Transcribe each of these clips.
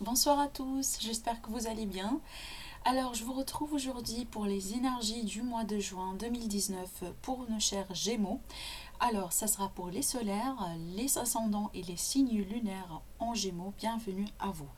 Bonsoir à tous, j'espère que vous allez bien. Alors, je vous retrouve aujourd'hui pour les énergies du mois de juin 2019 pour nos chers Gémeaux. Alors, ça sera pour les solaires, les ascendants et les signes lunaires en Gémeaux. Bienvenue à vous.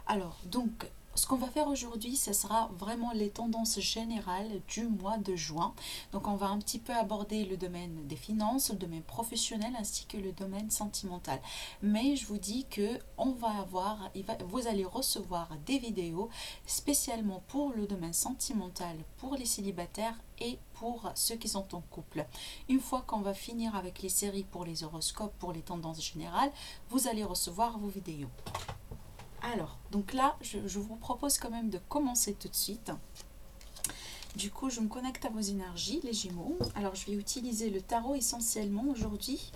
Alors, donc, ce qu'on va faire aujourd'hui, ce sera vraiment les tendances générales du mois de juin. Donc, on va un petit peu aborder le domaine des finances, le domaine professionnel ainsi que le domaine sentimental. Mais je vous dis que vous allez recevoir des vidéos spécialement pour le domaine sentimental, pour les célibataires et pour ceux qui sont en couple. Une fois qu'on va finir avec les séries pour les horoscopes, pour les tendances générales, vous allez recevoir vos vidéos. Alors, donc là, je vous propose quand même de commencer tout de suite. Du coup, je me connecte à vos énergies, les Gémeaux. Alors, je vais utiliser le tarot essentiellement aujourd'hui.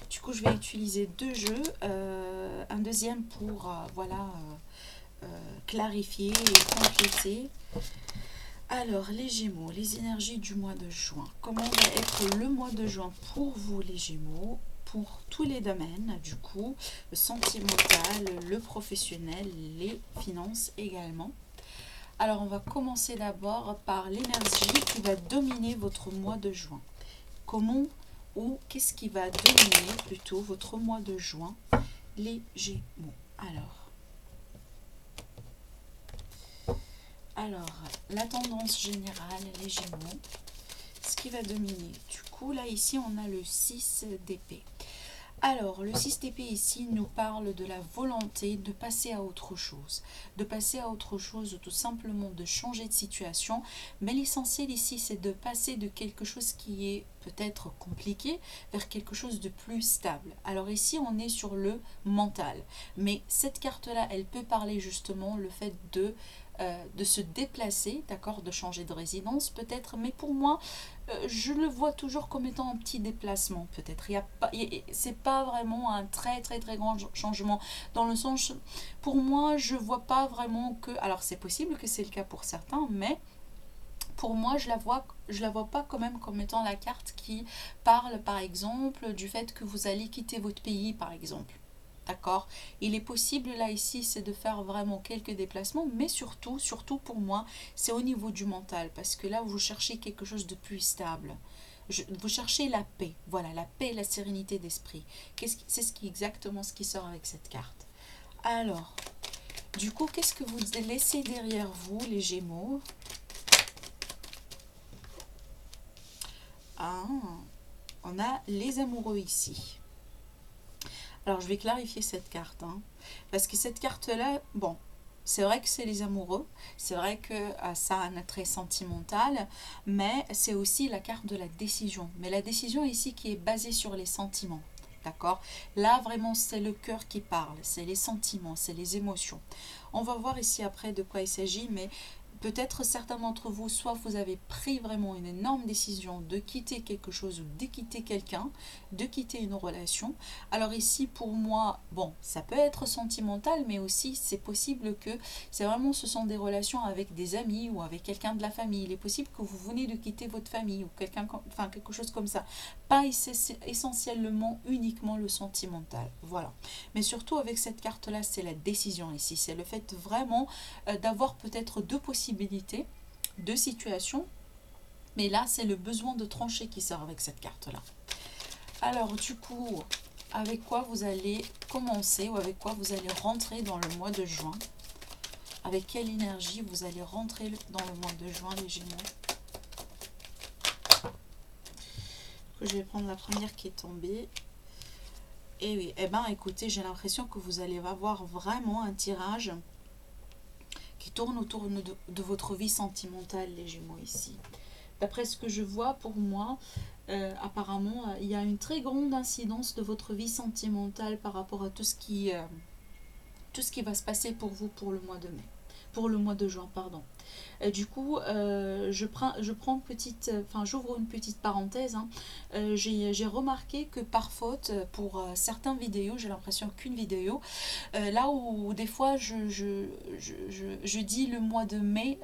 Du coup, je vais utiliser deux jeux, un deuxième pour clarifier et compléter. Alors, les Gémeaux, les énergies du mois de juin. Comment va être le mois de juin pour vous, les Gémeaux, pour tous les domaines, du coup, le sentimental, le professionnel, les finances également. Alors, on va commencer d'abord par l'énergie qui va dominer votre mois de juin. Comment ou qu'est-ce qui va dominer plutôt votre mois de juin, les Gémeaux. Alors, la tendance générale, les Gémeaux, ce qui va dominer. Du coup, là, ici, on a le 6 d'épée. Alors, le 6 d'épée ici nous parle de la volonté de passer à autre chose. De passer à autre chose, tout simplement de changer de situation. Mais l'essentiel ici, c'est de passer de quelque chose qui est peut-être compliqué vers quelque chose de plus stable. Alors ici, on est sur le mental. Mais cette carte-là, elle peut parler justement le fait de se déplacer, d'accord, de changer de résidence peut-être, mais pour moi, je le vois toujours comme étant un petit déplacement peut-être. C'est pas vraiment un très très très grand changement dans le sens, pour moi, je vois pas vraiment que, alors c'est possible que c'est le cas pour certains, mais pour moi, je la vois pas quand même comme étant la carte qui parle par exemple du fait que vous allez quitter votre pays par exemple. D'accord. Il est possible là ici, c'est de faire vraiment quelques déplacements, mais surtout pour moi, c'est au niveau du mental, parce que là, vous cherchez quelque chose de plus stable. Vous cherchez la paix, voilà, la paix et la sérénité d'esprit. C'est exactement ce qui sort avec cette carte. Alors, du coup, qu'est-ce que vous laissez derrière vous, les Gémeaux? Ah, on a les amoureux ici. Alors, je vais clarifier cette carte, hein, parce que cette carte-là, bon, c'est vrai que c'est les amoureux, c'est vrai que ça a un attrait sentimental, mais c'est aussi la carte de la décision. Mais la décision ici qui est basée sur les sentiments. D'accord. Là, vraiment, c'est le cœur qui parle, c'est les sentiments, c'est les émotions. On va voir ici après de quoi il s'agit, mais peut-être certains d'entre vous, soit vous avez pris vraiment une énorme décision de quitter quelque chose ou de quitter quelqu'un, de quitter une relation. Alors ici, pour moi, bon, ça peut être sentimental, mais aussi c'est possible que c'est vraiment, ce sont des relations avec des amis ou avec quelqu'un de la famille. Il est possible que vous venez de quitter votre famille ou quelqu'un, enfin quelque chose comme ça. Pas essentiellement uniquement le sentimental. Voilà. Mais surtout avec cette carte-là, c'est la décision ici. C'est le fait vraiment d'avoir peut-être deux possibilités, deux situations. Mais là, c'est le besoin de trancher qui sort avec cette carte-là. Alors, du coup, avec quoi vous allez commencer ou avec quoi vous allez rentrer dans le mois de juin? Avec quelle énergie vous allez rentrer dans le mois de juin, les Gémeaux? Je vais prendre la première qui est tombée. Et oui, eh ben écoutez, j'ai l'impression que vous allez avoir vraiment un tirage qui tourne autour de votre vie sentimentale, les Gémeaux ici. D'après ce que je vois, pour moi, apparemment, il y a une très grande incidence de votre vie sentimentale par rapport à tout ce qui va se passer pour vous pour le mois de mai, pour le mois de juin, pardon. Du coup, j'ouvre une petite parenthèse. Hein. J'ai remarqué que par faute, pour certaines vidéos, j'ai l'impression qu'une vidéo, là où des fois je dis le mois de mai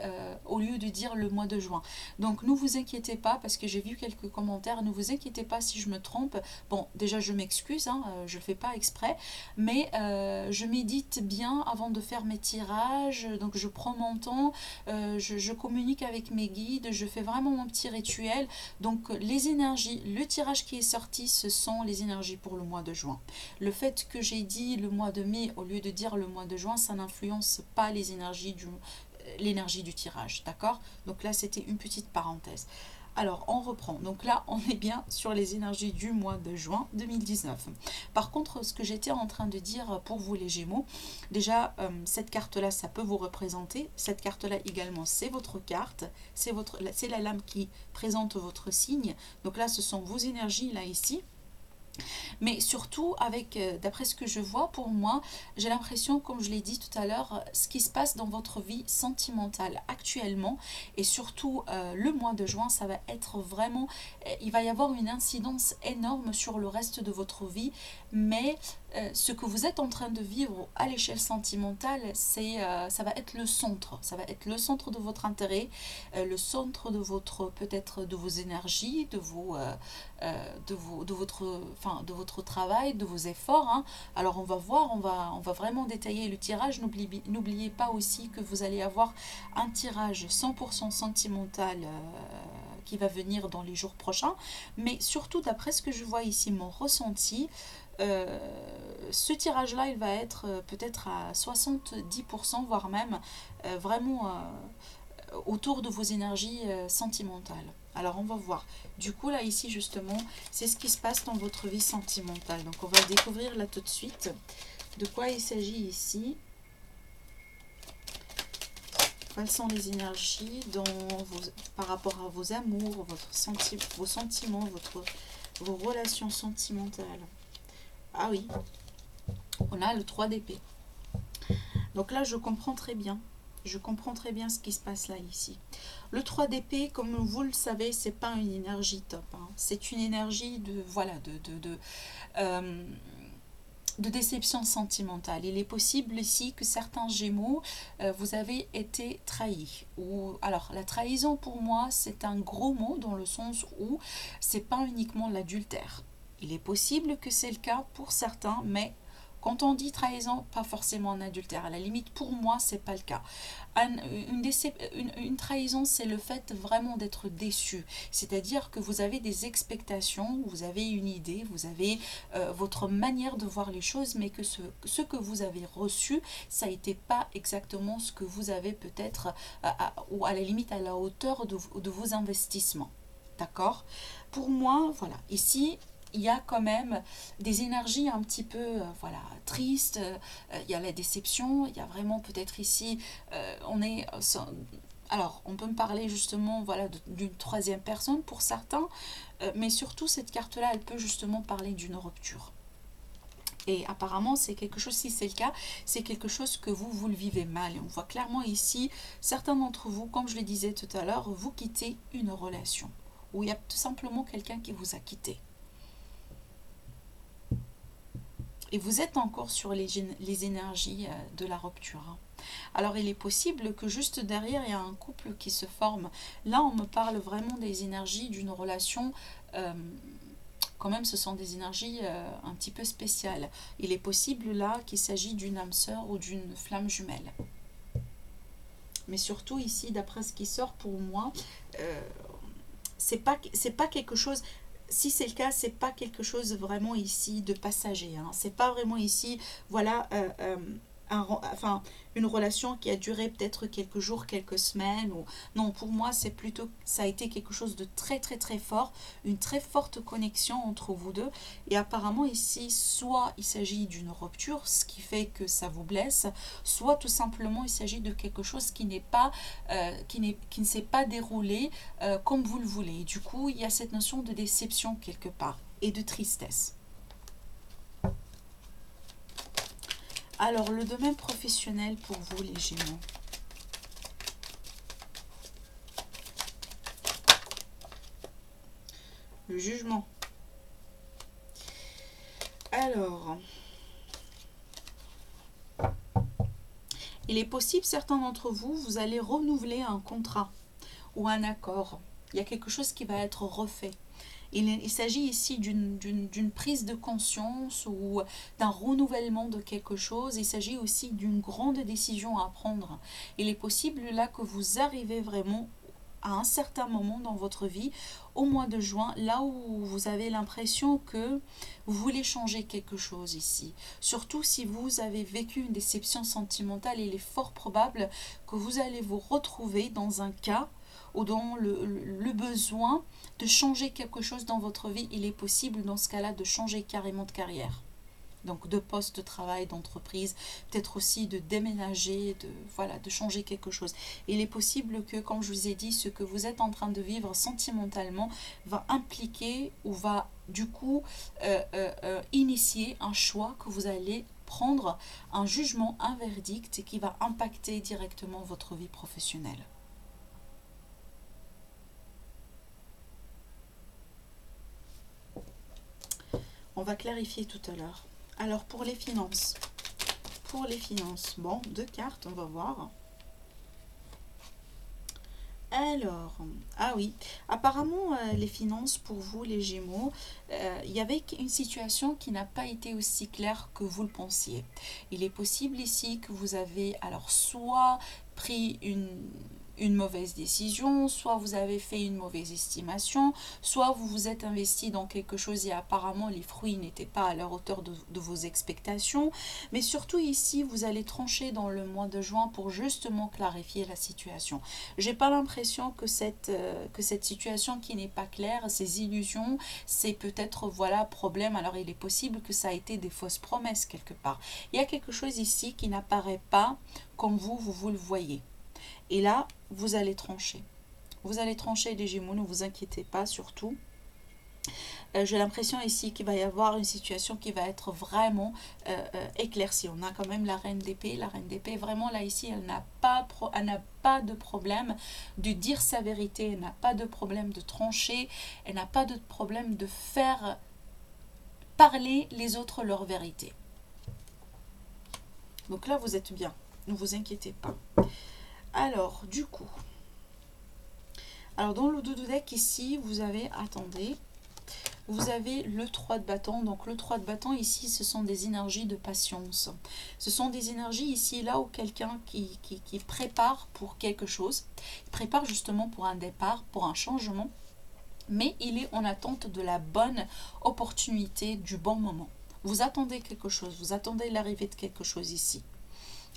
au lieu de dire le mois de juin. Donc ne vous inquiétez pas parce que j'ai vu quelques commentaires, ne vous inquiétez pas si je me trompe. Bon, déjà je m'excuse, hein, je ne le fais pas exprès, mais je médite bien avant de faire mes tirages, donc je prends mon temps, je communique avec mes guides, je fais vraiment mon petit rituel. Donc les énergies, le tirage qui est sorti, ce sont les énergies pour le mois de juin. Le fait que j'ai dit le mois de mai au lieu de dire le mois de juin, ça n'influence pas l'énergie du tirage, d'accord? Donc là, c'était une petite parenthèse. Alors, on reprend. Donc là, on est bien sur les énergies du mois de juin 2019. Par contre, ce que j'étais en train de dire pour vous les Gémeaux, déjà, cette carte-là, ça peut vous représenter. Cette carte-là également, c'est votre carte. C'est la lame qui présente votre signe. Donc là, ce sont vos énergies, là, ici. Mais surtout, d'après ce que je vois, pour moi, j'ai l'impression, comme je l'ai dit tout à l'heure, ce qui se passe dans votre vie sentimentale actuellement, et surtout le mois de juin, ça va être vraiment, il va y avoir une incidence énorme sur le reste de votre vie, mais ce que vous êtes en train de vivre à l'échelle sentimentale, ça va être le centre, ça va être le centre de votre intérêt, le centre de peut-être de vos énergies, de votre travail, de vos efforts. Hein. Alors on va voir, on va vraiment détailler le tirage. N'oubliez pas aussi que vous allez avoir un tirage 100% sentimental qui va venir dans les jours prochains. Mais surtout, d'après ce que je vois ici, mon ressenti, ce tirage-là, il va être peut-être à 70%, voire même vraiment autour de vos énergies sentimentales. Alors on va voir. Du coup là ici justement, c'est ce qui se passe dans votre vie sentimentale. Donc on va découvrir là tout de suite de quoi il s'agit ici. Quelles sont les énergies par rapport à vos amours, vos sentiments, vos relations sentimentales. Ah oui, on a le 3 d'épée. Donc là je comprends très bien. Je comprends très bien ce qui se passe là, ici. Le 3 d'épée, comme vous le savez, c'est pas une énergie top. Hein. C'est une énergie de déception sentimentale. Il est possible ici que certains Gémeaux, vous avez été trahis. Alors, la trahison, pour moi, c'est un gros mot dans le sens où c'est pas uniquement l'adultère. Il est possible que c'est le cas pour certains, mais quand on dit trahison, pas forcément un adultère. À la limite, pour moi, c'est pas le cas. Une trahison, c'est le fait vraiment d'être déçu. C'est-à-dire que vous avez des expectations, vous avez une idée, vous avez votre manière de voir les choses, mais que ce que vous avez reçu, ça n'était pas exactement ce que vous avez peut-être, ou à la limite à la hauteur de vos investissements. D'accord? Pour moi, voilà, ici, il y a quand même des énergies un petit peu tristes, il y a la déception, il y a vraiment peut-être ici, alors on peut me parler justement d'une troisième personne pour certains, mais surtout cette carte-là, elle peut justement parler d'une rupture. Et apparemment, c'est quelque chose, si c'est le cas, c'est quelque chose que vous le vivez mal. Et on voit clairement ici, certains d'entre vous, comme je le disais tout à l'heure, vous quittez une relation, où il y a tout simplement quelqu'un qui vous a quitté. Et vous êtes encore sur les énergies de la rupture. Alors il est possible que juste derrière, il y a un couple qui se forme. Là, on me parle vraiment des énergies d'une relation. Quand même, ce sont des énergies un petit peu spéciales. Il est possible là qu'il s'agit d'une âme sœur ou d'une flamme jumelle. Mais surtout ici, d'après ce qui sort pour moi, c'est pas quelque chose... Si c'est le cas, c'est pas quelque chose vraiment ici de passager. Hein. C'est pas vraiment ici, une relation qui a duré peut-être quelques jours, quelques semaines. Non, pour moi, c'est plutôt, ça a été quelque chose de très très très fort, une très forte connexion entre vous deux. Et apparemment ici, soit il s'agit d'une rupture, ce qui fait que ça vous blesse, soit tout simplement il s'agit de quelque chose qui n'est pas, qui ne s'est pas déroulé comme vous le voulez. Et du coup, il y a cette notion de déception quelque part et de tristesse. Alors, le domaine professionnel pour vous, les Gémeaux. le jugement. Alors, il est possible, certains d'entre vous, vous allez renouveler un contrat ou un accord. Il y a quelque chose qui va être refait. Il s'agit ici d'une prise de conscience ou d'un renouvellement de quelque chose. Il s'agit aussi d'une grande décision à prendre. Il est possible là que vous arrivez vraiment à un certain moment dans votre vie, au mois de juin, là où vous avez l'impression que vous voulez changer quelque chose ici. Surtout si vous avez vécu une déception sentimentale, il est fort probable que vous allez vous retrouver dans un cas ou dans le besoin de changer quelque chose dans votre vie. Il est possible dans ce cas-là de changer carrément de carrière. Donc de poste de travail, d'entreprise, peut-être aussi de déménager, de changer quelque chose. Il est possible que, comme je vous ai dit, ce que vous êtes en train de vivre sentimentalement va impliquer ou va du coup initier un choix que vous allez prendre, un jugement, un verdict qui va impacter directement votre vie professionnelle. On va clarifier tout à l'heure. Alors pour les finances, bon, 2 cartes, on va voir. Alors, ah oui, apparemment les finances pour vous les Gémeaux, il y avait une situation qui n'a pas été aussi claire que vous le pensiez. Il est possible ici que vous avez alors soit pris une mauvaise décision, soit vous avez fait une mauvaise estimation, soit vous vous êtes investi dans quelque chose et apparemment les fruits n'étaient pas à la hauteur de vos expectations. Mais surtout ici, vous allez trancher dans le mois de juin pour justement clarifier la situation. J'ai pas l'impression que cette situation qui n'est pas claire, ces illusions, c'est peut-être voilà problème. Alors il est possible que ça a été des fausses promesses quelque part. Il y a quelque chose ici qui n'apparaît pas comme vous le voyez. Et là, vous allez trancher. Vous allez trancher les Gémeaux, ne vous inquiétez pas surtout. J'ai l'impression ici qu'il va y avoir une situation qui va être vraiment éclaircie. On a quand même la reine d'épée. La reine d'épée, vraiment là ici, elle n'a pas de problème de dire sa vérité. Elle n'a pas de problème de trancher. Elle n'a pas de problème de faire parler les autres leur vérité. Donc là, vous êtes bien. Ne vous inquiétez pas. Alors, du coup, alors dans le doudou deck ici, vous avez, attendez, vous avez le 3 de bâton. Donc le 3 de bâton ici, ce sont des énergies de patience. Ce sont des énergies ici, là où quelqu'un qui prépare pour quelque chose, prépare justement pour un départ, pour un changement, mais il est en attente de la bonne opportunité, du bon moment. Vous attendez quelque chose, vous attendez l'arrivée de quelque chose ici.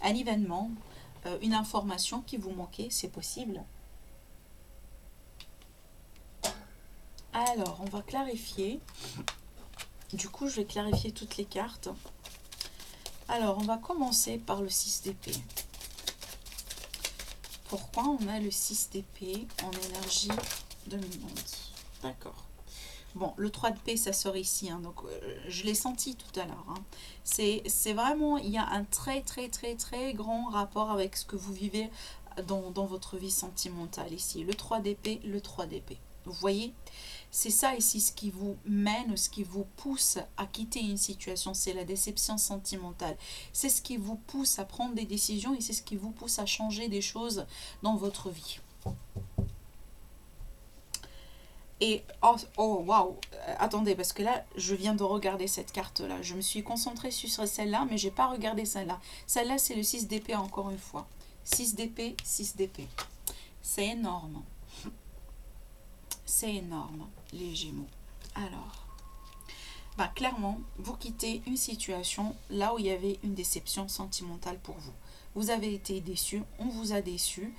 Un événement, une information qui vous manquait, c'est possible. Alors, on va clarifier. Du coup, je vais clarifier toutes les cartes. Alors, on va commencer par le 6 d'épée. Pourquoi on a le 6 d'épée en énergie dominante? D'accord. Bon, le 3 d'épée, ça sort ici. Hein, donc, je l'ai senti tout à l'heure. Hein. C'est vraiment, il y a un très grand rapport avec ce que vous vivez dans votre vie sentimentale ici. Le 3 d'épée, le 3 d'épée. Vous voyez, c'est ça ici ce qui vous mène, ce qui vous pousse à quitter une situation, c'est la déception sentimentale. C'est ce qui vous pousse à prendre des décisions et c'est ce qui vous pousse à changer des choses dans votre vie. Et oh waouh, attendez, parce que là, je viens de regarder cette carte-là. Je me suis concentrée sur celle-là, mais j'ai pas regardé celle-là. Celle-là, c'est le 6 d'épée encore une fois. 6 d'épée, 6 d'épée. C'est énorme. C'est énorme, les Gémeaux. Alors, clairement, vous quittez une situation là où il y avait une déception sentimentale pour vous. Vous avez été déçu, on vous a déçu.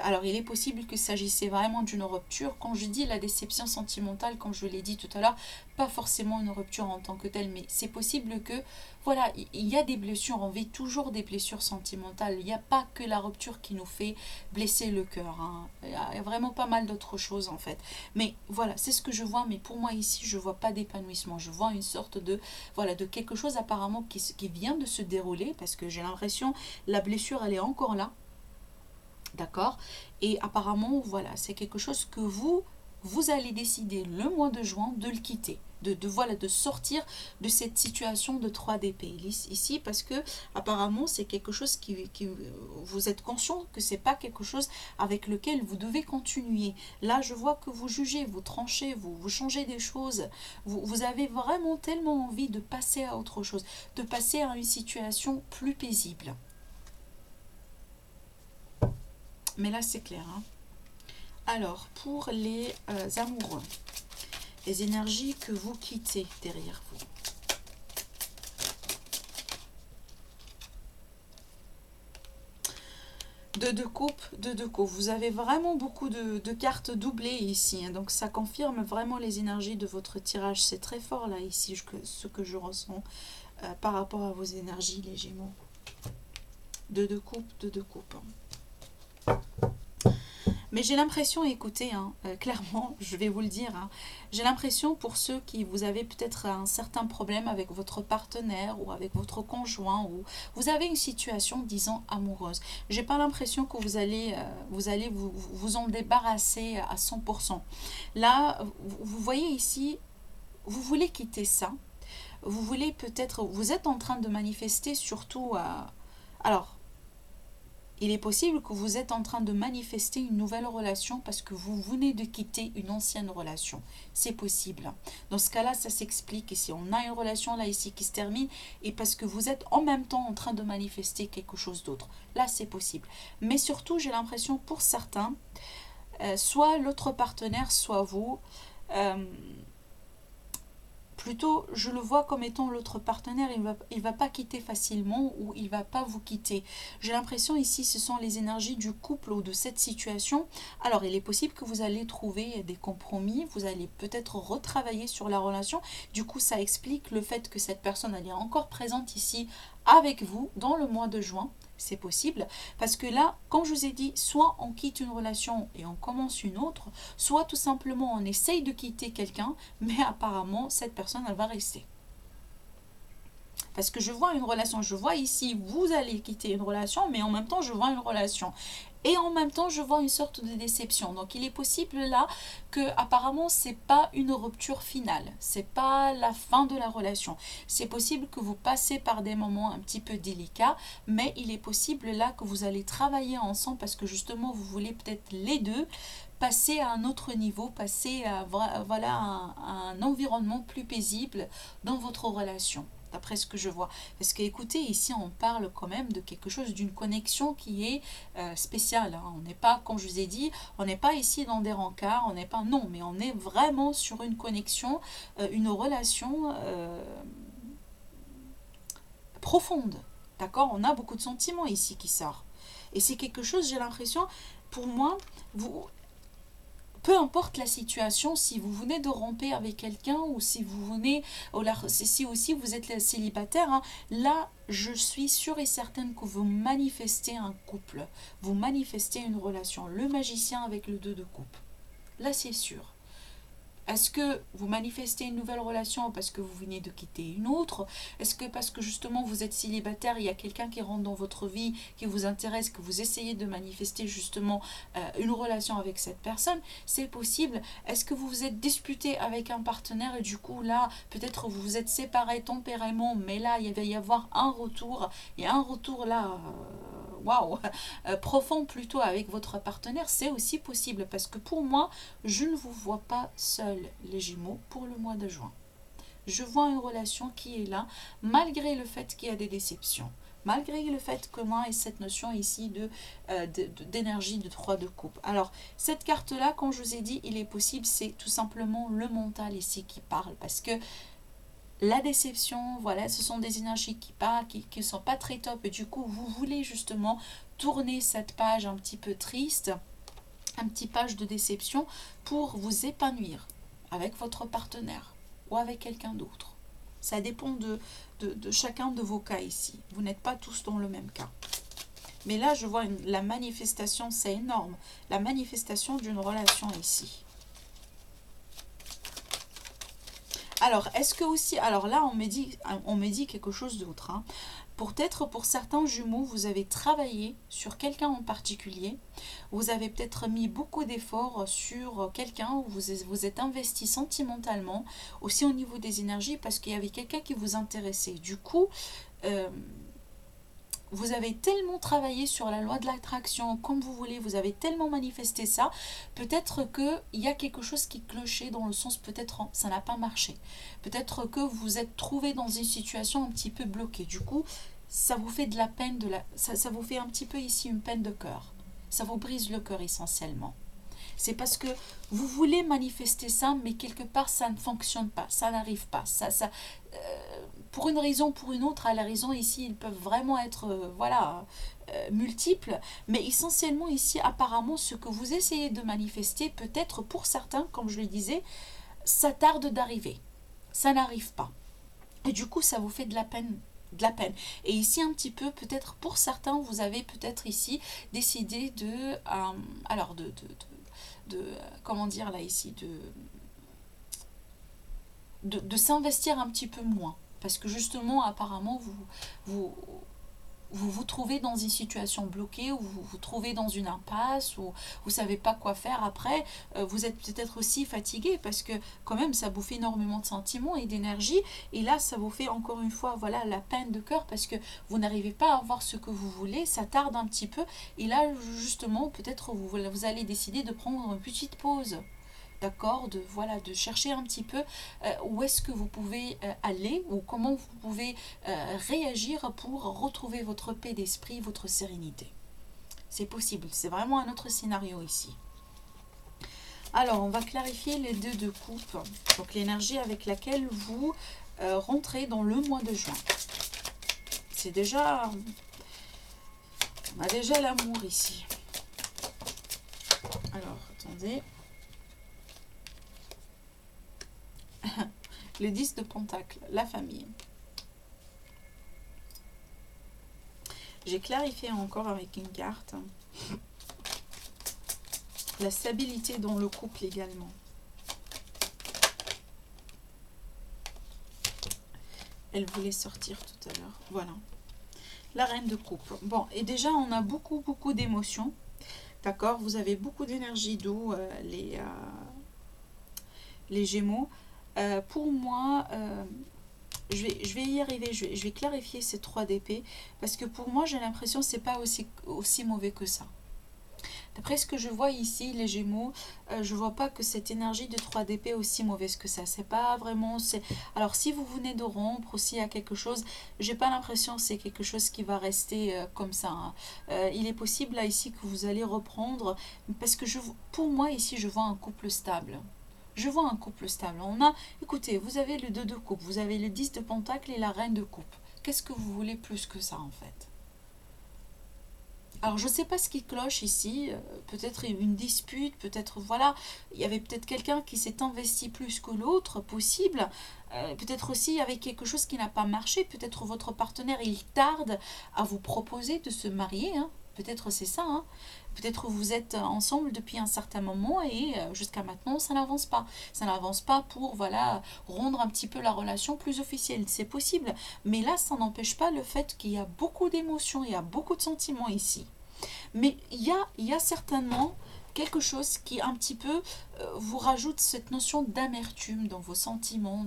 Alors, il est possible qu'il s'agissait vraiment d'une rupture. Quand je dis la déception sentimentale, comme je l'ai dit tout à l'heure, pas forcément une rupture en tant que telle, mais c'est possible que, voilà, il y a des blessures, on vit toujours des blessures sentimentales. Il n'y a pas que la rupture qui nous fait blesser le cœur. Hein. Il y a vraiment pas mal d'autres choses, en fait. Mais voilà, c'est ce que je vois, mais pour moi ici, je ne vois pas d'épanouissement. Je vois une sorte de, voilà, de quelque chose apparemment qui vient de se dérouler, parce que j'ai l'impression la blessure, elle est encore là. D'accord? Et apparemment, voilà, c'est quelque chose que vous vous allez décider le mois de juin de le quitter. Voilà, de sortir de cette situation de 3 d'épée ici, parce que apparemment c'est quelque chose qui vous êtes conscient que c'est pas quelque chose avec lequel vous devez continuer. Là je vois que vous jugez, vous tranchez, vous changez des choses, vous avez vraiment tellement envie de passer à autre chose, de passer à une situation plus paisible. Mais là c'est clair, hein. Alors pour les amoureux, les énergies que vous quittez derrière vous. Deux de coupe. Vous avez vraiment beaucoup de cartes doublées ici, hein. Donc ça confirme vraiment les énergies de votre tirage. C'est très fort là ici, ce que je ressens par rapport à vos énergies, les Gémeaux. Deux de coupe. Mais j'ai l'impression, écoutez, hein, clairement, je vais vous le dire, hein, j'ai l'impression pour ceux qui vous avez peut-être un certain problème avec votre partenaire ou avec votre conjoint, ou vous avez une situation, disons, amoureuse. J'ai pas l'impression que vous allez vous en débarrasser à 100%. Là, vous voyez ici, vous voulez quitter ça. Vous voulez peut-être, vous êtes en train de manifester surtout à... Alors, il est possible que vous êtes en train de manifester une nouvelle relation parce que vous venez de quitter une ancienne relation. C'est possible. Dans ce cas-là, ça s'explique. Ici, on a une relation là ici qui se termine et parce que vous êtes en même temps en train de manifester quelque chose d'autre. Là, c'est possible. Mais surtout, j'ai l'impression pour certains, soit l'autre partenaire, soit vous... Plutôt, je le vois comme étant l'autre partenaire, il va pas quitter facilement ou il va pas vous quitter. J'ai l'impression ici, ce sont les énergies du couple ou de cette situation. Alors, il est possible que vous allez trouver des compromis, vous allez peut-être retravailler sur la relation. Du coup, ça explique le fait que cette personne elle est encore présente ici avec vous dans le mois de juin. C'est possible parce que là, comme je vous ai dit, soit on quitte une relation et on commence une autre, soit tout simplement on essaye de quitter quelqu'un, mais apparemment cette personne elle va rester. Parce que je vois une relation, je vois ici, vous allez quitter une relation, mais en même temps je vois une relation. Et en même temps, je vois une sorte de déception. Donc, il est possible là que, apparemment, c'est pas une rupture finale. C'est pas la fin de la relation. C'est possible que vous passez par des moments un petit peu délicats, mais il est possible là que vous allez travailler ensemble parce que justement, vous voulez peut-être les deux passer à un autre niveau, passer à voilà, un environnement plus paisible dans votre relation. D'après ce que je vois. Parce que écoutez, ici on parle quand même de quelque chose, d'une connexion qui est spéciale. Hein. On n'est pas, comme je vous ai dit, on n'est pas ici dans des rencarts, on n'est pas, non, mais on est vraiment sur une connexion, une relation profonde. D'accord? On a beaucoup de sentiments ici qui sortent. Et c'est quelque chose, j'ai l'impression, pour moi, peu importe la situation, si vous venez de romper avec quelqu'un ou si vous venez, si aussi vous êtes célibataire, hein, là, je suis sûre et certaine que vous manifestez un couple, vous manifestez une relation. Le magicien avec le 2 de coupe. Là, c'est sûr. Est-ce que vous manifestez une nouvelle relation parce que vous venez de quitter une autre? Est-ce que parce que justement vous êtes célibataire, il y a quelqu'un qui rentre dans votre vie, qui vous intéresse, que vous essayez de manifester justement une relation avec cette personne? C'est possible. Est-ce que vous vous êtes disputé avec un partenaire et du coup là, peut-être vous vous êtes séparés tempéralement, mais là, il va y avoir un retour. Il y a un retour là... waouh, profond plutôt avec votre partenaire, c'est aussi possible parce que pour moi, je ne vous vois pas seul, les Gémeaux, pour le mois de juin. Je vois une relation qui est là, malgré le fait qu'il y a des déceptions, malgré le fait que moi, et cette notion ici d'énergie de 3 de coupe. Alors, cette carte-là, comme je vous ai dit, il est possible, c'est tout simplement le mental ici qui parle parce que la déception, voilà, ce sont des énergies qui sont pas très top et du coup vous voulez justement tourner cette page un petit peu triste, un petit page de déception pour vous épanouir avec votre partenaire ou avec quelqu'un d'autre. Ça dépend de chacun de vos cas ici. Vous n'êtes pas tous dans le même cas. Mais là je vois la manifestation, c'est énorme. La manifestation d'une relation ici. Alors, est-ce que aussi... Alors là, on me dit quelque chose d'autre. Hein. Peut-être pour certains jumeaux, vous avez travaillé sur quelqu'un en particulier. Vous avez peut-être mis beaucoup d'efforts sur quelqu'un où vous êtes investi sentimentalement, aussi au niveau des énergies, parce qu'il y avait quelqu'un qui vous intéressait. Du coup, vous avez tellement travaillé sur la loi de l'attraction, comme vous voulez, vous avez tellement manifesté ça, peut-être qu'il y a quelque chose qui clochait dans le sens, peut-être ça n'a pas marché. Peut-être que vous êtes trouvé dans une situation un petit peu bloquée. Du coup, ça vous fait de la peine, ça vous fait un petit peu ici une peine de cœur. Ça vous brise le cœur essentiellement. C'est parce que vous voulez manifester ça, mais quelque part, ça ne fonctionne pas, ça n'arrive pas. Pour une raison, pour une autre, à la raison ici, ils peuvent vraiment être, multiples. Mais essentiellement ici, apparemment, ce que vous essayez de manifester, peut-être pour certains, comme je le disais, ça tarde d'arriver. Ça n'arrive pas. Et du coup, ça vous fait de la peine. De la peine. Et ici, un petit peu, peut-être pour certains, vous avez peut-être ici décidé comment dire là ici, de s'investir un petit peu moins. Parce que justement, apparemment, vous trouvez dans une situation bloquée, ou vous vous trouvez dans une impasse, ou vous ne savez pas quoi faire après. Vous êtes peut-être aussi fatigué, parce que quand même, ça vous fait énormément de sentiments et d'énergie. Et là, ça vous fait encore une fois, voilà, la peine de cœur, parce que vous n'arrivez pas à avoir ce que vous voulez, ça tarde un petit peu. Et là, justement, peut-être vous allez décider de prendre une petite pause. D'accord, de chercher un petit peu où est-ce que vous pouvez aller, ou comment vous pouvez réagir pour retrouver votre paix d'esprit, votre sérénité. C'est possible, c'est vraiment un autre scénario ici. Alors, on va clarifier les deux de coupe, donc l'énergie avec laquelle vous rentrez dans le mois de juin. C'est déjà, on a déjà l'amour ici. Alors, attendez. Le 10 de Pentacle, la famille. J'ai clarifié encore avec une carte. La stabilité dans le couple également. Elle voulait sortir tout à l'heure. Voilà. La reine de coupe. Bon, et déjà, on a beaucoup d'émotions. D'accord? Vous avez beaucoup d'énergie d'eau, les Gémeaux. Pour moi, je vais y arriver, je vais clarifier ces 3 d'épée, parce que pour moi, j'ai l'impression que ce n'est pas aussi mauvais que ça. D'après ce que je vois ici, les Gémeaux, je vois pas que cette énergie de 3 d'épée est aussi mauvaise que ça. C'est pas vraiment... Alors, si vous venez de rompre aussi à quelque chose, j'ai pas l'impression que c'est quelque chose qui va rester comme ça. Hein. Il est possible, là, ici, que vous allez reprendre, parce que pour moi, ici, je vois un couple stable. Je vois un couple stable. Écoutez, vous avez le 2 de coupe, vous avez le 10 de pentacle et la reine de coupe. Qu'est-ce que vous voulez plus que ça, en fait? Alors, je ne sais pas ce qui cloche ici. Peut-être une dispute, peut-être, voilà. Il y avait peut-être quelqu'un qui s'est investi plus que l'autre, possible. Peut-être aussi avec quelque chose qui n'a pas marché. Peut-être votre partenaire, il tarde à vous proposer de se marier. Hein. Peut-être c'est ça. Hein. Peut-être vous êtes ensemble depuis un certain moment et jusqu'à maintenant, ça n'avance pas. Ça n'avance pas pour, voilà, rendre un petit peu la relation plus officielle. C'est possible. Mais là, ça n'empêche pas le fait qu'il y a beaucoup d'émotions, il y a beaucoup de sentiments ici. Mais il y a certainement quelque chose qui un petit peu vous rajoute cette notion d'amertume dans vos sentiments,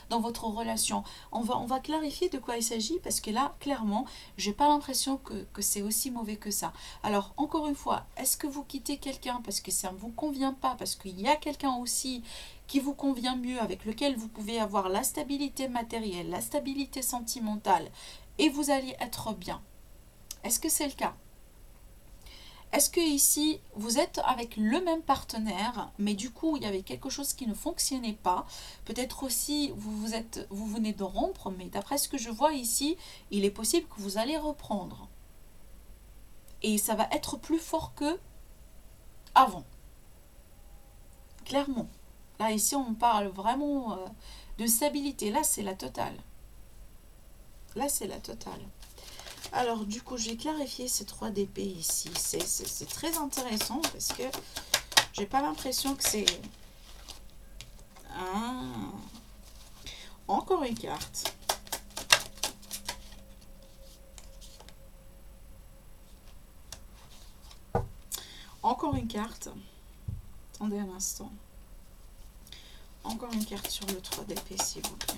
dans votre relation. On va clarifier de quoi il s'agit, parce que là, clairement, j'ai pas l'impression que c'est aussi mauvais que ça. Alors, encore une fois, est-ce que vous quittez quelqu'un parce que ça ne vous convient pas, parce qu'il y a quelqu'un aussi qui vous convient mieux, avec lequel vous pouvez avoir la stabilité matérielle, la stabilité sentimentale, et vous allez être bien? Est-ce que c'est le cas? Est-ce que ici, vous êtes avec le même partenaire, mais du coup, il y avait quelque chose qui ne fonctionnait pas? Peut-être aussi, vous venez de rompre, mais d'après ce que je vois ici, il est possible que vous allez reprendre. Et ça va être plus fort que avant. Clairement. Là, ici, on parle vraiment de stabilité. Là, c'est la totale. Là, c'est la totale. Alors, du coup, j'ai clarifié ces 3 d'épée ici. C'est très intéressant parce que j'ai pas l'impression que c'est... Encore une carte. Encore une carte. Attendez un instant. Encore une carte sur le 3 d'épée, s'il vous plaît.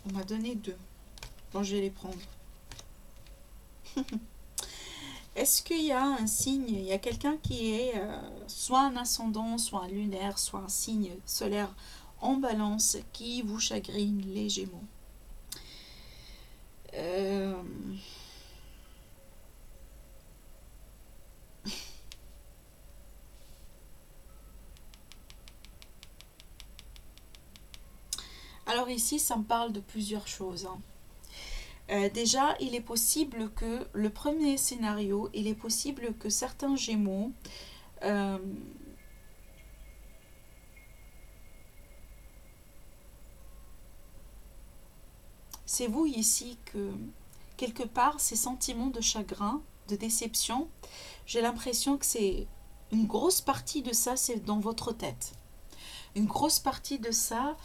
On m'a donné 2. Bon, je vais les prendre. Est-ce qu'il y a un signe, il y a quelqu'un qui est soit un ascendant, soit un lunaire, soit un signe solaire en balance qui vous chagrine, les Gémeaux? Alors ici, ça me parle de plusieurs choses, hein. Déjà, il est possible que le premier scénario, il est possible que certains Gémeaux c'est vous ici que quelque part ces sentiments de chagrin, de déception, j'ai l'impression que c'est une grosse partie de ça, c'est dans votre tête. Une grosse partie de ça,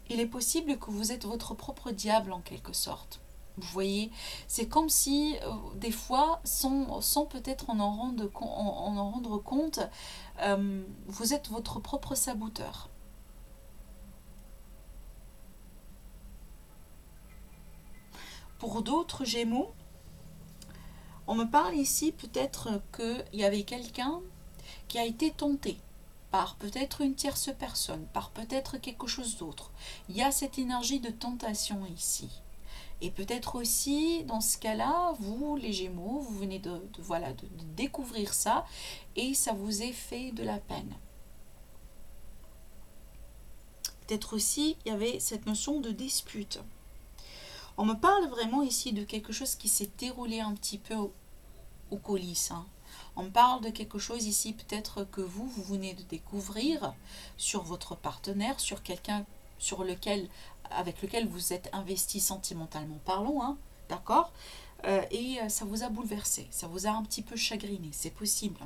il est possible que vous êtes votre propre diable en quelque sorte. Vous voyez, c'est comme si des fois, sans peut-être en rendre compte, vous êtes votre propre saboteur. Pour d'autres Gémeaux, on me parle ici peut-être qu'il y avait quelqu'un qui a été tenté par peut-être une tierce personne, par peut-être quelque chose d'autre. Il y a cette énergie de tentation ici. Et peut-être aussi, dans ce cas-là, vous, les Gémeaux, vous venez de découvrir ça et ça vous est fait de la peine. Peut-être aussi, il y avait cette notion de dispute. On me parle vraiment ici de quelque chose qui s'est déroulé un petit peu aux coulisses, hein. On me parle de quelque chose ici peut-être que vous venez de découvrir sur votre partenaire, sur quelqu'un avec lequel vous êtes investi sentimentalement parlant, hein, d'accord, et ça vous a bouleversé, ça vous a un petit peu chagriné, c'est possible.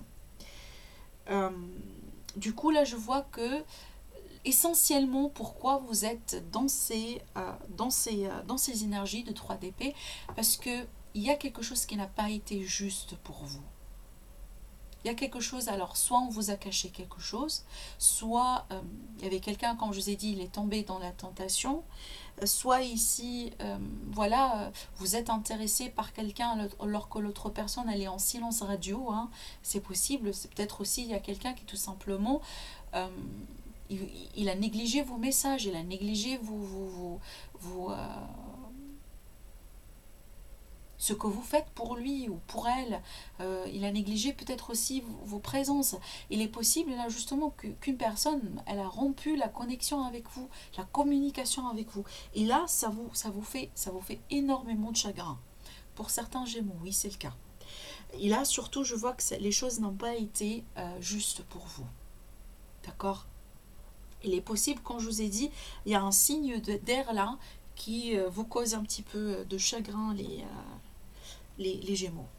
Du coup là je vois que essentiellement pourquoi vous êtes dans ces énergies de 3 d'épée, parce que il y a quelque chose qui n'a pas été juste pour vous. Il y a quelque chose, alors soit on vous a caché quelque chose, soit il y avait quelqu'un, comme je vous ai dit, il est tombé dans la tentation, soit ici, vous êtes intéressé par quelqu'un alors que l'autre personne elle est en silence radio, hein, c'est possible, c'est peut-être aussi il y a quelqu'un qui tout simplement, il a négligé vos messages, il a négligé ce que vous faites pour lui ou pour elle, il a négligé peut-être aussi vos présences. Il est possible là justement qu'une personne, elle a rompu la connexion avec vous, la communication avec vous. Et là, ça vous fait énormément de chagrin. Pour certains Gémeaux, oui, c'est le cas. Et là, surtout, je vois que les choses n'ont pas été justes pour vous. D'accord ? Il est possible, comme je vous ai dit, il y a un signe d'air là qui vous cause un petit peu de chagrin, les Gémeaux.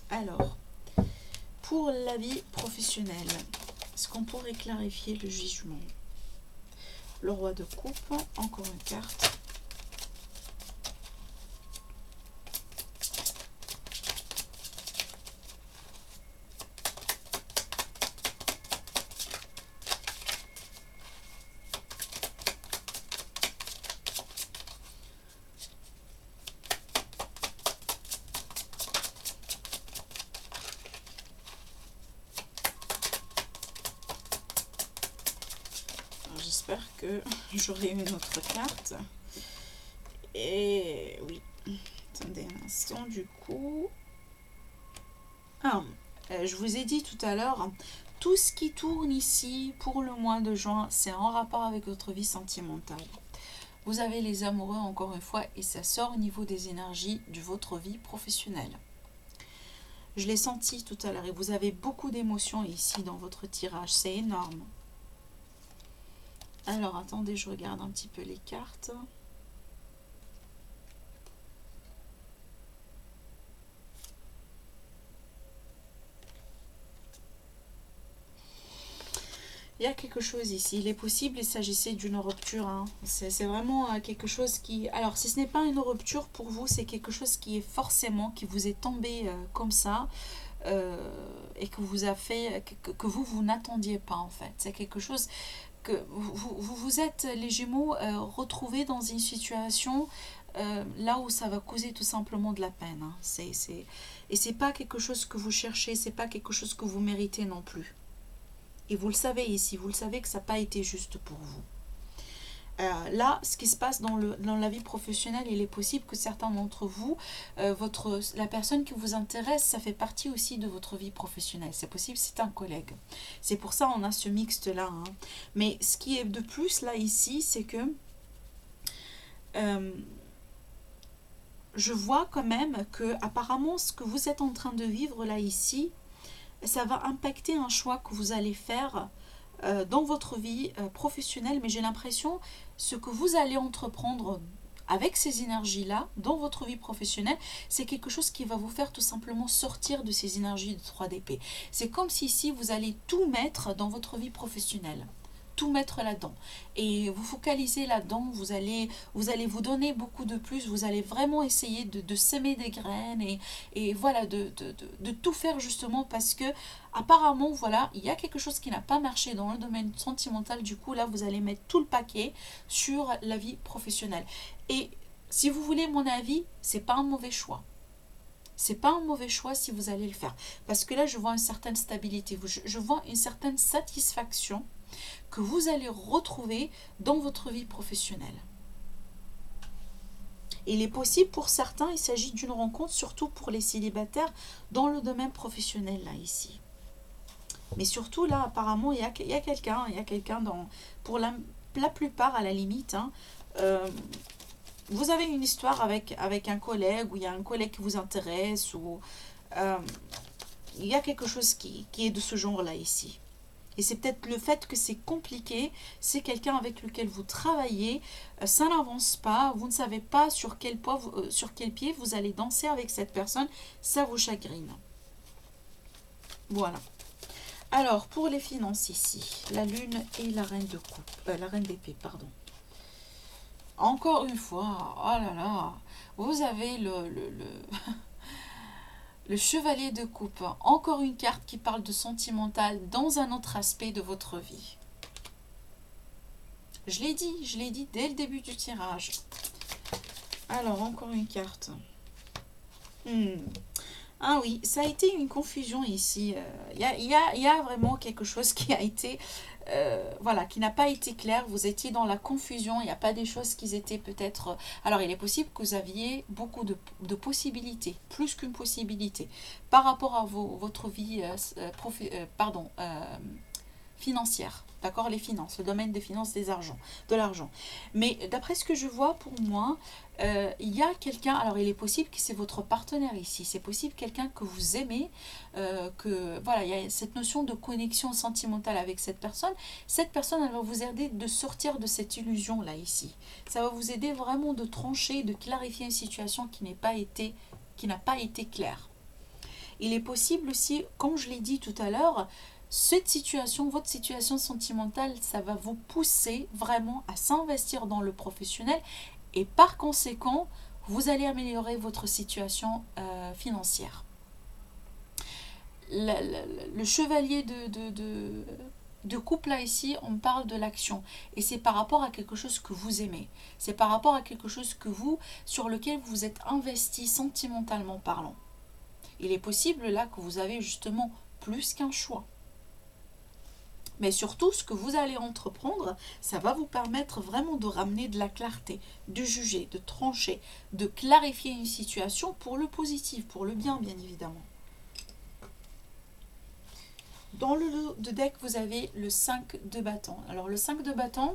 Alors, pour la vie professionnelle, est-ce qu'on pourrait clarifier le jugement? Le roi de coupe, encore une carte. J'espère que j'aurai une autre carte. Et oui, attendez un instant du coup. Je vous ai dit tout à l'heure, tout ce qui tourne ici pour le mois de juin, c'est en rapport avec votre vie sentimentale. Vous avez les amoureux encore une fois et ça sort au niveau des énergies de votre vie professionnelle. Je l'ai senti tout à l'heure et vous avez beaucoup d'émotions ici dans votre tirage, c'est énorme. Alors attendez, je regarde un petit peu les cartes. Il y a quelque chose ici. Il est possible, il s'agissait d'une rupture. Hein. C'est vraiment quelque chose qui... Alors, si ce n'est pas une rupture pour vous, c'est quelque chose qui est forcément, qui vous est tombé comme ça. Et que vous a fait, que vous n'attendiez pas en fait. C'est quelque chose que vous êtes, les Gémeaux, retrouvés dans une situation là où ça va causer tout simplement de la peine. Hein. Et c'est pas quelque chose que vous cherchez, c'est pas quelque chose que vous méritez non plus. Et vous le savez ici, vous le savez que ça n'a pas été juste pour vous. Là, ce qui se passe dans la vie professionnelle, il est possible que certains d'entre vous, la personne qui vous intéresse, ça fait partie aussi de votre vie professionnelle. C'est possible, c'est un collègue. C'est pour ça on a ce mixte-là. Hein. Mais ce qui est de plus là, ici, c'est que je vois quand même que apparemment ce que vous êtes en train de vivre là, ici, ça va impacter un choix que vous allez faire dans votre vie professionnelle, mais j'ai l'impression ce que vous allez entreprendre avec ces énergies-là dans votre vie professionnelle, c'est quelque chose qui va vous faire tout simplement sortir de ces énergies de 3 d'épée. C'est comme si ici vous allez tout mettre dans votre vie professionnelle. Tout mettre là-dedans. Et vous focalisez là-dedans, vous allez vous donner beaucoup de plus, vous allez vraiment essayer de semer des graines et voilà, de tout faire justement parce que apparemment, voilà, il y a quelque chose qui n'a pas marché dans le domaine sentimental, du coup là, vous allez mettre tout le paquet sur la vie professionnelle. Et si vous voulez mon avis, c'est pas un mauvais choix. C'est pas un mauvais choix si vous allez le faire. Parce que là, je vois une certaine stabilité, je vois une certaine satisfaction que vous allez retrouver dans votre vie professionnelle. Il est possible pour certains, il s'agit d'une rencontre, surtout pour les célibataires, dans le domaine professionnel, là, ici. Mais surtout, là, apparemment, il y a quelqu'un pour la plupart, à la limite, hein, vous avez une histoire avec un collègue, ou il y a un collègue qui vous intéresse, ou il y a quelque chose qui est de ce genre-là, ici. Et c'est peut-être le fait que c'est compliqué, c'est quelqu'un avec lequel vous travaillez, ça n'avance pas, vous ne savez pas sur quel pied vous allez danser avec cette personne, ça vous chagrine. Voilà. Alors, pour les finances ici, la lune et la reine de coupe, la reine d'épée, pardon. Encore une fois, oh là là, vous avez le chevalier de coupe, encore une carte qui parle de sentimental dans un autre aspect de votre vie. Je l'ai dit dès le début du tirage. Alors, encore une carte. Ah oui, ça a été une confusion ici. Il y a vraiment quelque chose qui a été... voilà, qui n'a pas été clair. Vous étiez dans la confusion. Il n'y a pas des choses qui étaient peut-être... Alors, il est possible que vous aviez beaucoup de possibilités, plus qu'une possibilité, par rapport à votre vie financière. D'accord, les finances, le domaine des finances, de l'argent. Mais d'après ce que je vois, pour moi, il y a quelqu'un, alors il est possible que c'est votre partenaire ici, c'est possible quelqu'un que vous aimez, que voilà, il y a cette notion de connexion sentimentale avec cette personne, elle va vous aider de sortir de cette illusion là ici, ça va vous aider vraiment de trancher, de clarifier une situation qui n'a pas été claire. Il est possible aussi, comme je l'ai dit tout à l'heure, votre situation sentimentale, ça va vous pousser vraiment à s'investir dans le professionnel et par conséquent, vous allez améliorer votre situation financière. Le chevalier de coupe là ici, on parle de l'action et c'est par rapport à quelque chose que vous aimez. C'est par rapport à quelque chose sur lequel vous êtes investi sentimentalement parlant. Il est possible là que vous avez justement plus qu'un choix. Mais surtout, ce que vous allez entreprendre, ça va vous permettre vraiment de ramener de la clarté, de juger, de trancher, de clarifier une situation pour le positif, pour le bien, bien évidemment. Dans le lot de deck, vous avez le 5 de bâton. Alors, le 5 de bâton,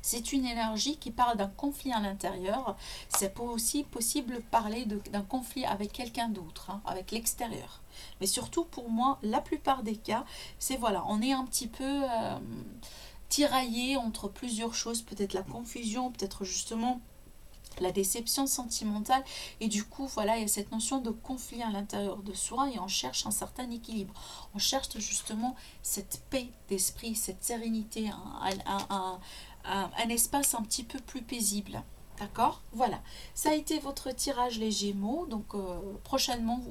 c'est une énergie qui parle d'un conflit à l'intérieur. C'est aussi possible de parler d'un conflit avec quelqu'un d'autre, hein, avec l'extérieur. Mais surtout pour moi, la plupart des cas, c'est voilà, on est un petit peu tiraillé entre plusieurs choses, peut-être la confusion, peut-être justement la déception sentimentale, et du coup voilà, il y a cette notion de conflit à l'intérieur de soi et on cherche un certain équilibre, on cherche justement cette paix d'esprit, cette sérénité, un espace un petit peu plus paisible. D'accord. Voilà, ça a été votre tirage les Gémeaux. Donc prochainement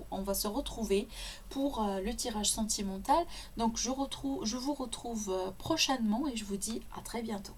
on va se retrouver pour le tirage sentimental. Donc je vous retrouve prochainement et je vous dis à très bientôt.